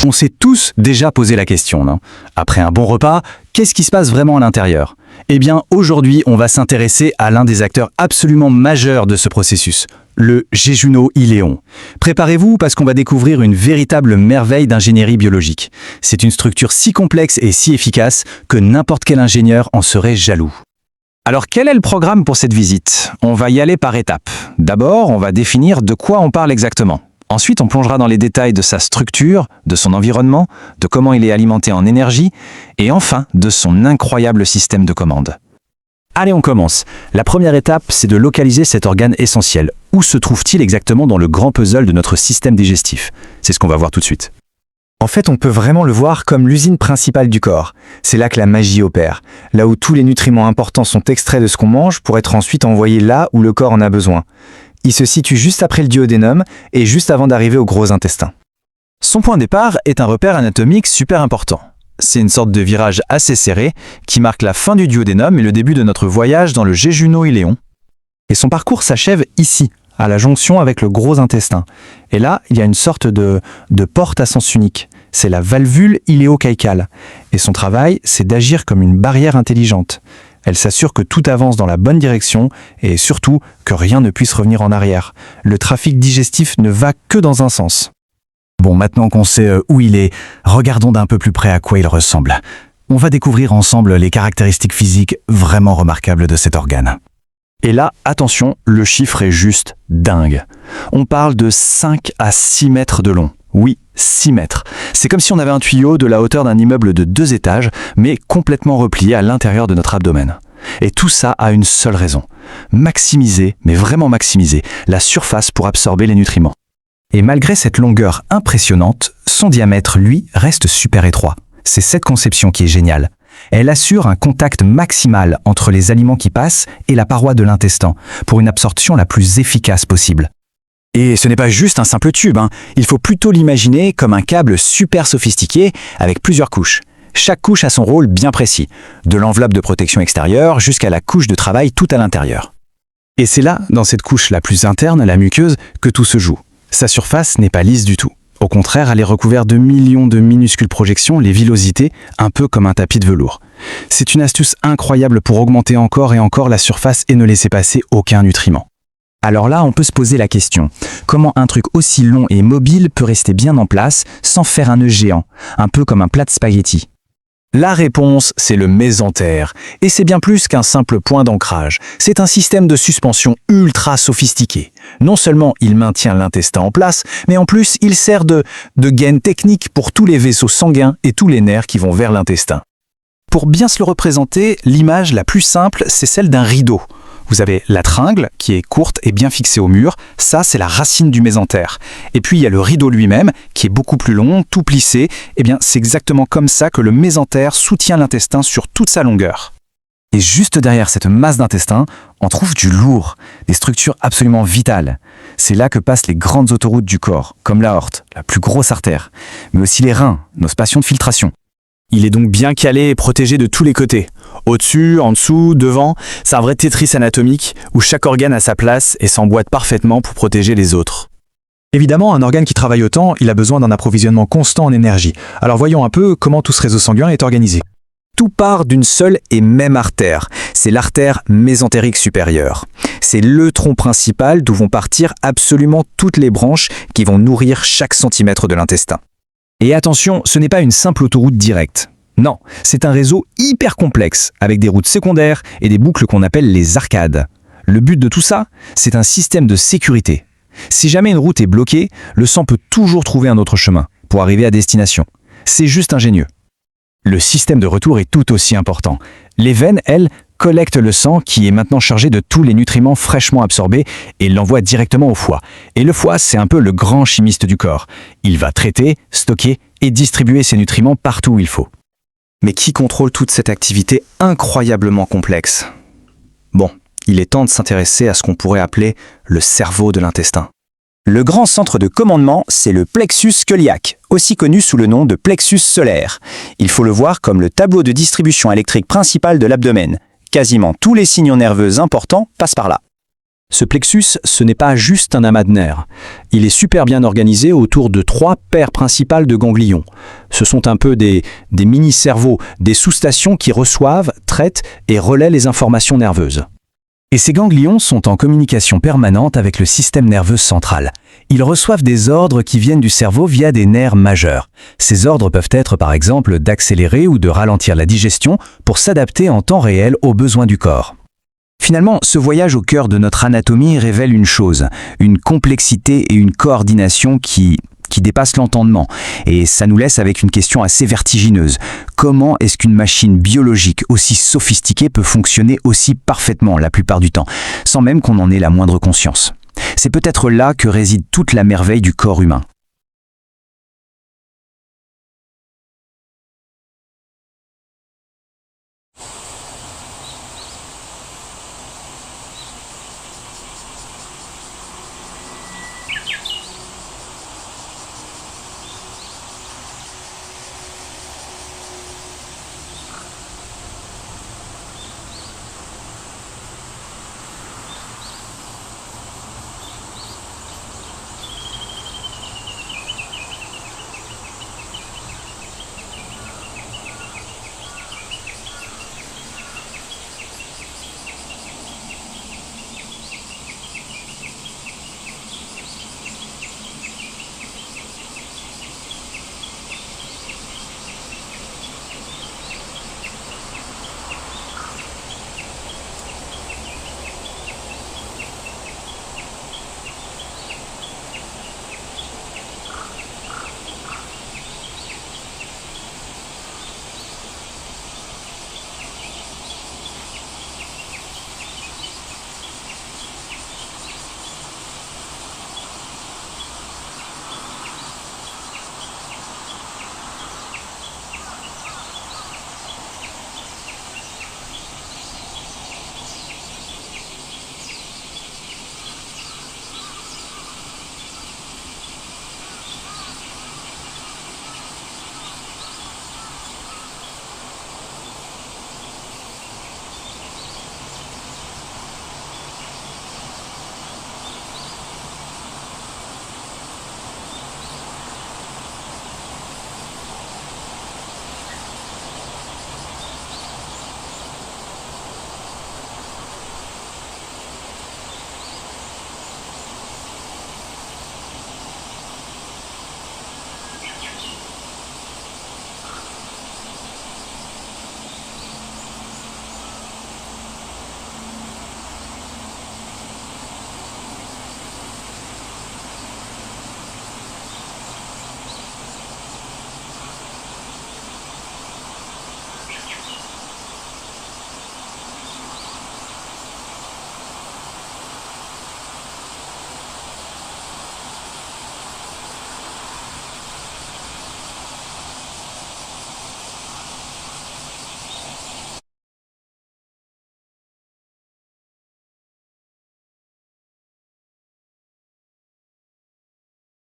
On s'est tous déjà posé la question, non? Après un bon repas, qu'est-ce qui se passe vraiment à l'intérieur? Eh bien, aujourd'hui, on va s'intéresser à l'un des acteurs absolument majeurs de ce processus, le Jejuno iléon. Préparez-vous parce qu'on va découvrir une véritable merveille d'ingénierie biologique. C'est une structure si complexe et si efficace que n'importe quel ingénieur en serait jaloux. Alors, quel est le programme pour cette visite? On va y aller par étapes. D'abord, on va définir de quoi on parle exactement. Ensuite, on plongera dans les détails de sa structure, de son environnement, de comment il est alimenté en énergie, et enfin, de son incroyable système de commande. Allez, on commence. La première étape, c'est de localiser cet organe essentiel. Où se trouve-t-il exactement dans le grand puzzle de notre système digestif? C'est ce qu'on va voir tout de suite. En fait, on peut vraiment le voir comme l'usine principale du corps. C'est là que la magie opère, là où tous les nutriments importants sont extraits de ce qu'on mange pour être ensuite envoyés là où le corps en a besoin. Il se situe juste après le duodénum et juste avant d'arriver au gros intestin. Son point de départ est un repère anatomique super important. C'est une sorte de virage assez serré qui marque la fin du duodénum et le début de notre voyage dans le Jejuno iléon. Et son parcours s'achève ici, à la jonction avec le gros intestin. Et là, il y a une sorte de porte à sens unique. C'est la valvule iléocaïcale. Et son travail, c'est d'agir comme une barrière intelligente. Elle s'assure que tout avance dans la bonne direction et surtout que rien ne puisse revenir en arrière. Le trafic digestif ne va que dans un sens. Bon, maintenant qu'on sait où il est, regardons d'un peu plus près à quoi il ressemble. On va découvrir ensemble les caractéristiques physiques vraiment remarquables de cet organe. Et là, attention, le chiffre est juste dingue. On parle de 5 à 6 mètres de long. Oui, 6 mètres. C'est comme si on avait un tuyau de la hauteur d'un immeuble de 2 étages, mais complètement replié à l'intérieur de notre abdomen. Et tout ça a une seule raison. Maximiser, mais vraiment maximiser, la surface pour absorber les nutriments. Et malgré cette longueur impressionnante, son diamètre, lui, reste super étroit. C'est cette conception qui est géniale. Elle assure un contact maximal entre les aliments qui passent et la paroi de l'intestin, pour une absorption la plus efficace possible. Et ce n'est pas juste un simple tube, il faut plutôt l'imaginer comme un câble super sophistiqué avec plusieurs couches. Chaque couche a son rôle bien précis, de l'enveloppe de protection extérieure jusqu'à la couche de travail tout à l'intérieur. Et c'est là, dans cette couche la plus interne, la muqueuse, que tout se joue. Sa surface n'est pas lisse du tout. Au contraire, elle est recouverte de millions de minuscules projections, les villosités, un peu comme un tapis de velours. C'est une astuce incroyable pour augmenter encore et encore la surface et ne laisser passer aucun nutriment. Alors là, on peut se poser la question, comment un truc aussi long et mobile peut rester bien en place sans faire un nœud géant, un peu comme un plat de spaghettis? La réponse, c'est le mésentère, et c'est bien plus qu'un simple point d'ancrage. C'est un système de suspension ultra sophistiqué. Non seulement il maintient l'intestin en place, mais en plus il sert de gaine technique pour tous les vaisseaux sanguins et tous les nerfs qui vont vers l'intestin. Pour bien se le représenter, l'image la plus simple, c'est celle d'un rideau. Vous avez la tringle, qui est courte et bien fixée au mur. Ça, c'est la racine du mésentère. Et puis, il y a le rideau lui-même, qui est beaucoup plus long, tout plissé. Eh bien, c'est exactement comme ça que le mésentère soutient l'intestin sur toute sa longueur. Et juste derrière cette masse d'intestin, on trouve du lourd, des structures absolument vitales. C'est là que passent les grandes autoroutes du corps, comme l'aorte, la plus grosse artère, mais aussi les reins, nos stations de filtration. Il est donc bien calé et protégé de tous les côtés. Au-dessus, en dessous, devant, c'est un vrai Tetris anatomique où chaque organe a sa place et s'emboîte parfaitement pour protéger les autres. Évidemment, un organe qui travaille autant, il a besoin d'un approvisionnement constant en énergie. Alors voyons un peu comment tout ce réseau sanguin est organisé. Tout part d'une seule et même artère. C'est l'artère mésentérique supérieure. C'est le tronc principal d'où vont partir absolument toutes les branches qui vont nourrir chaque centimètre de l'intestin. Et attention, ce n'est pas une simple autoroute directe. Non, c'est un réseau hyper complexe, avec des routes secondaires et des boucles qu'on appelle les arcades. Le but de tout ça, c'est un système de sécurité. Si jamais une route est bloquée, le sang peut toujours trouver un autre chemin pour arriver à destination. C'est juste ingénieux. Le système de retour est tout aussi important. Les veines, elles, collectent le sang qui est maintenant chargé de tous les nutriments fraîchement absorbés et l'envoient directement au foie. Et le foie, c'est un peu le grand chimiste du corps. Il va traiter, stocker et distribuer ces nutriments partout où il faut. Mais qui contrôle toute cette activité incroyablement complexe? Bon, il est temps de s'intéresser à ce qu'on pourrait appeler le cerveau de l'intestin. Le grand centre de commandement, c'est le plexus squeliaque, aussi connu sous le nom de plexus solaire. Il faut le voir comme le tableau de distribution électrique principal de l'abdomen. Quasiment tous les signaux nerveux importants passent par là. Ce plexus, ce n'est pas juste un amas de nerfs. Il est super bien organisé autour de 3 paires principales de ganglions. Ce sont un peu des mini-cerveaux, des sous-stations qui reçoivent, traitent et relaient les informations nerveuses. Et ces ganglions sont en communication permanente avec le système nerveux central. Ils reçoivent des ordres qui viennent du cerveau via des nerfs majeurs. Ces ordres peuvent être par exemple d'accélérer ou de ralentir la digestion pour s'adapter en temps réel aux besoins du corps. Finalement, ce voyage au cœur de notre anatomie révèle une chose, une complexité et une coordination qui dépassent l'entendement. Et ça nous laisse avec une question assez vertigineuse. Comment est-ce qu'une machine biologique aussi sophistiquée peut fonctionner aussi parfaitement la plupart du temps, sans même qu'on en ait la moindre conscience ? C'est peut-être là que réside toute la merveille du corps humain.